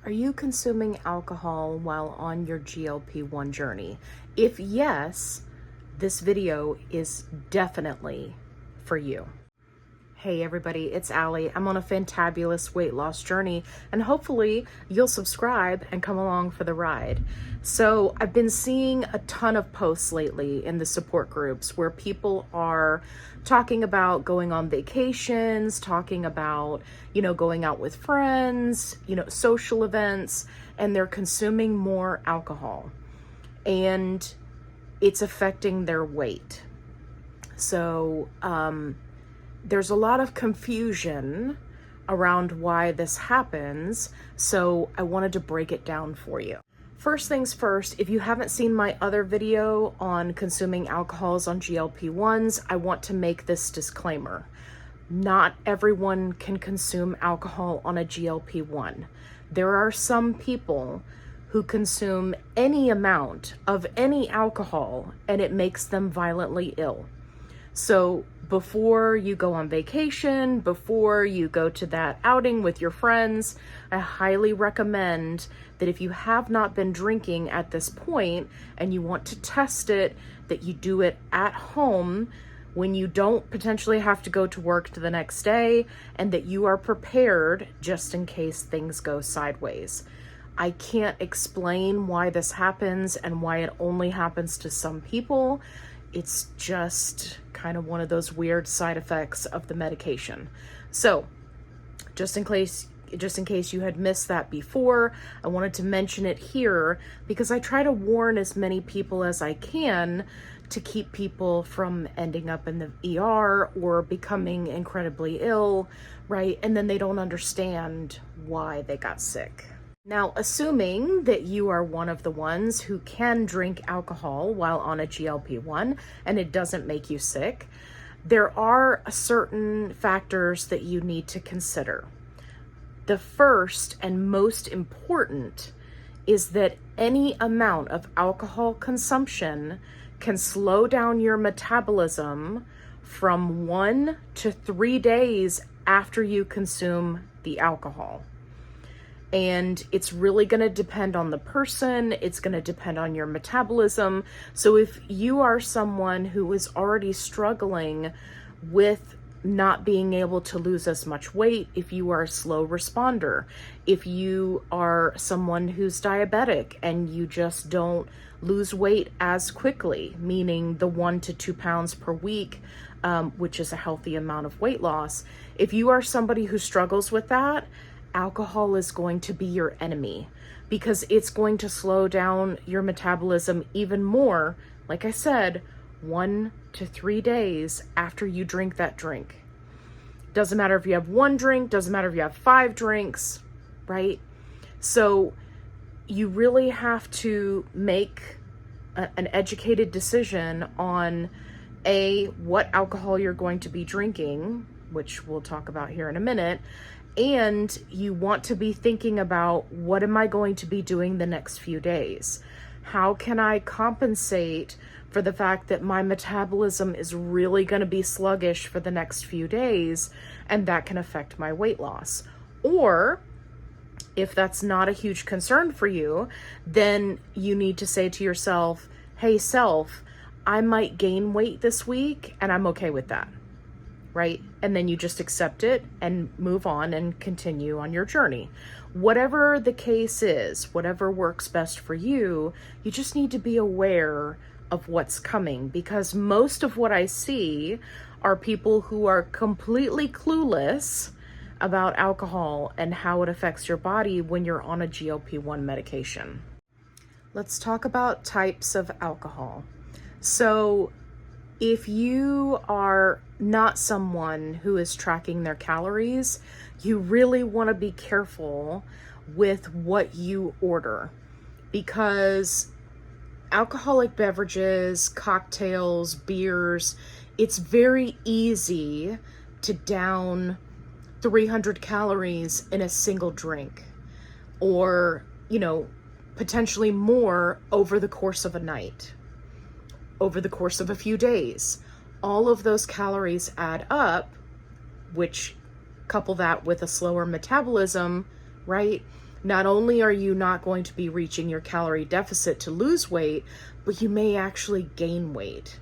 Are you consuming alcohol while on your GLP-1 journey? If yes, this video is definitely for you. Hey everybody, it's Allie. I'm on a fantabulous weight loss journey, and hopefully you'll subscribe and come along for the ride. So I've been seeing a ton of posts lately in the support groups where people are talking about going on vacations, talking about, going out with friends, social events, and they're consuming more alcohol and it's affecting their weight. So, there's a lot of confusion around why this happens, so I wanted to break it down for you. First things first, if you haven't seen my other video on consuming alcohols on GLP-1s, I want to make this disclaimer. Not everyone can consume alcohol on a GLP-1. There are some people who consume any amount of any alcohol and it makes them violently ill. So before you go on vacation, before you go to that outing with your friends, I highly recommend that if you have not been drinking at this point and you want to test it, that you do it at home when you don't potentially have to go to work the next day, and that you are prepared just in case things go sideways. I can't explain why this happens and why it only happens to some people. It's just kind of one of those weird side effects of the medication. So just in case you had missed that before, I wanted to mention it here because I try to warn as many people as I can to keep people from ending up in the ER or becoming incredibly ill, right? And then they don't understand why they got sick. Now, assuming that you are one of the ones who can drink alcohol while on a GLP-1 and it doesn't make you sick, there are certain factors that you need to consider. The first and most important is that any amount of alcohol consumption can slow down your metabolism from 1 to 3 days after you consume the alcohol. And it's really going to depend on the person. It's going to depend on your metabolism. So if you are someone who is already struggling with not being able to lose as much weight, if you are a slow responder, if you are someone who's diabetic and you just don't lose weight as quickly, meaning the 1 to 2 pounds per week, which is a healthy amount of weight loss. If you are somebody who struggles with that, alcohol is going to be your enemy because it's going to slow down your metabolism even more. Like I said, 1 to 3 days after you drink that drink. Doesn't matter if you have 1 drink, doesn't matter if you have 5 drinks, right? So you really have to make an educated decision on what alcohol you're going to be drinking, which we'll talk about here in a minute. And you want to be thinking about, what am I going to be doing the next few days? How can I compensate for the fact that my metabolism is really going to be sluggish for the next few days, and that can affect my weight loss? Or if that's not a huge concern for you, then you need to say to yourself, hey self, I might gain weight this week and I'm okay with that. Right? And then you just accept it and move on and continue on your journey. Whatever the case is, whatever works best for you, you just need to be aware of what's coming, because most of what I see are people who are completely clueless about alcohol and how it affects your body when you're on a GLP-1 medication. Let's talk about types of alcohol. So if you are not someone who is tracking their calories, you really want to be careful with what you order, because alcoholic beverages, cocktails, beers, it's very easy to down 300 calories in a single drink, or, potentially more over the course of a night, over the course of a few days. All of those calories add up, which couple that with a slower metabolism, right? not only are you not going to be reaching your calorie deficit to lose weight, but you may actually gain weight.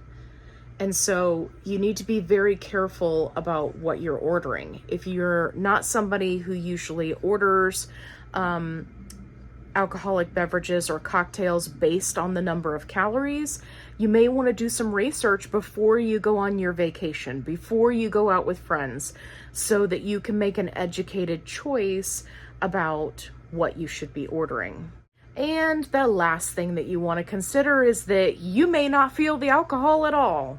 And so you need to be very careful about what you're ordering. If you're not somebody who usually orders alcoholic beverages or cocktails based on the number of calories, you may want to do some research before you go on your vacation, before you go out with friends, so that you can make an educated choice about what you should be ordering. And the last thing that you want to consider is that you may not feel the alcohol at all.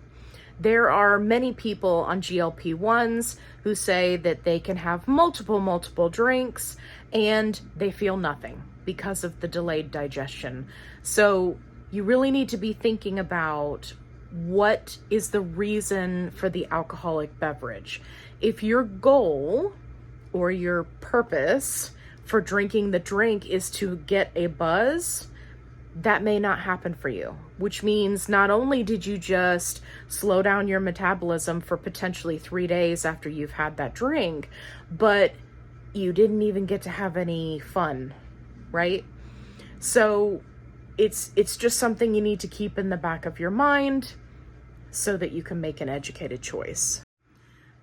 There are many people on GLP-1s who say that they can have multiple drinks and they feel nothing because of the delayed digestion. So you really need to be thinking about what is the reason for the alcoholic beverage. If your goal or your purpose for drinking the drink is to get a buzz, that may not happen for you, which means not only did you just slow down your metabolism for potentially 3 days after you've had that drink, but you didn't even get to have any fun, right? So it's just something you need to keep in the back of your mind so that you can make an educated choice.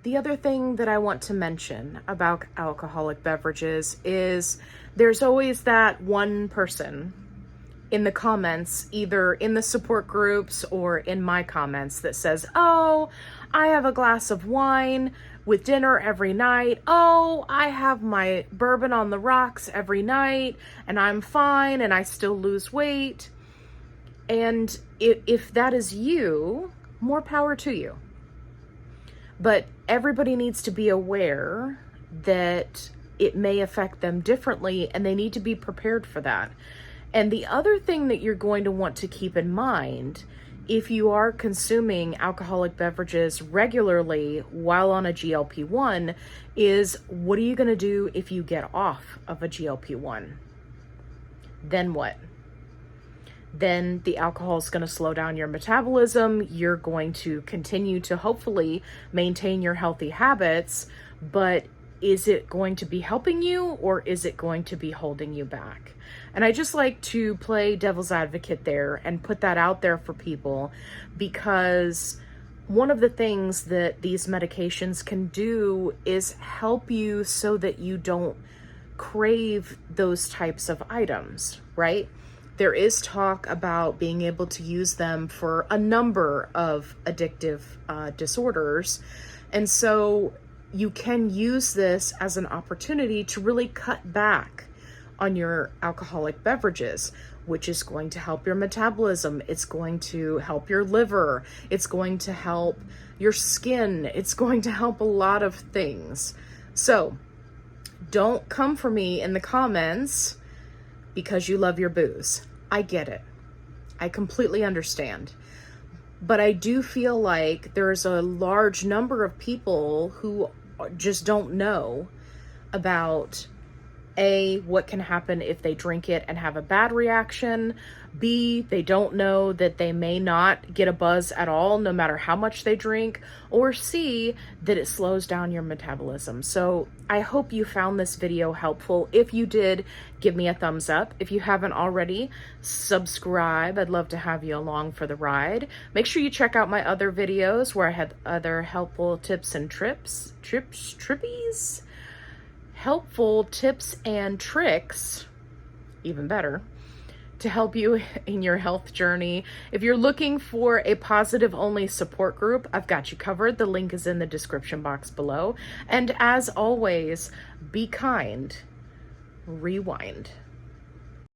The other thing that I want to mention about alcoholic beverages is there's always that one person in the comments, either in the support groups or in my comments, that says, oh, I have a glass of wine with dinner every night. Oh, I have my bourbon on the rocks every night and I'm fine and I still lose weight. And if that is you, more power to you. But everybody needs to be aware that it may affect them differently and they need to be prepared for that. And the other thing that you're going to want to keep in mind, if you are consuming alcoholic beverages regularly while on a GLP-1, is what are you going to do if you get off of a GLP-1? Then what? Then the alcohol is going to slow down your metabolism. You're going to continue to hopefully maintain your healthy habits, but is it going to be helping you or is it going to be holding you back? And I just like to play devil's advocate there and put that out there for people, because one of the things that these medications can do is help you so that you don't crave those types of items, right? There is talk about being able to use them for a number of addictive disorders. And so you can use this as an opportunity to really cut back on your alcoholic beverages, which is going to help your metabolism. It's going to help your liver. It's going to help your skin. It's going to help a lot of things. So don't come for me in the comments because you love your booze. I get it. I completely understand. But I do feel like there's a large number of people who just don't know about A, what can happen if they drink it and have a bad reaction. B, they don't know that they may not get a buzz at all, no matter how much they drink. Or C, that it slows down your metabolism. So I hope you found this video helpful. If you did, give me a thumbs up. If you haven't already, subscribe. I'd love to have you along for the ride. Make sure you check out my other videos where I had other helpful tips and helpful tips and tricks, even better, to help you in your health journey. If you're looking for a positive only support group, I've got you covered. The link is in the description box below. And as always, be kind, rewind.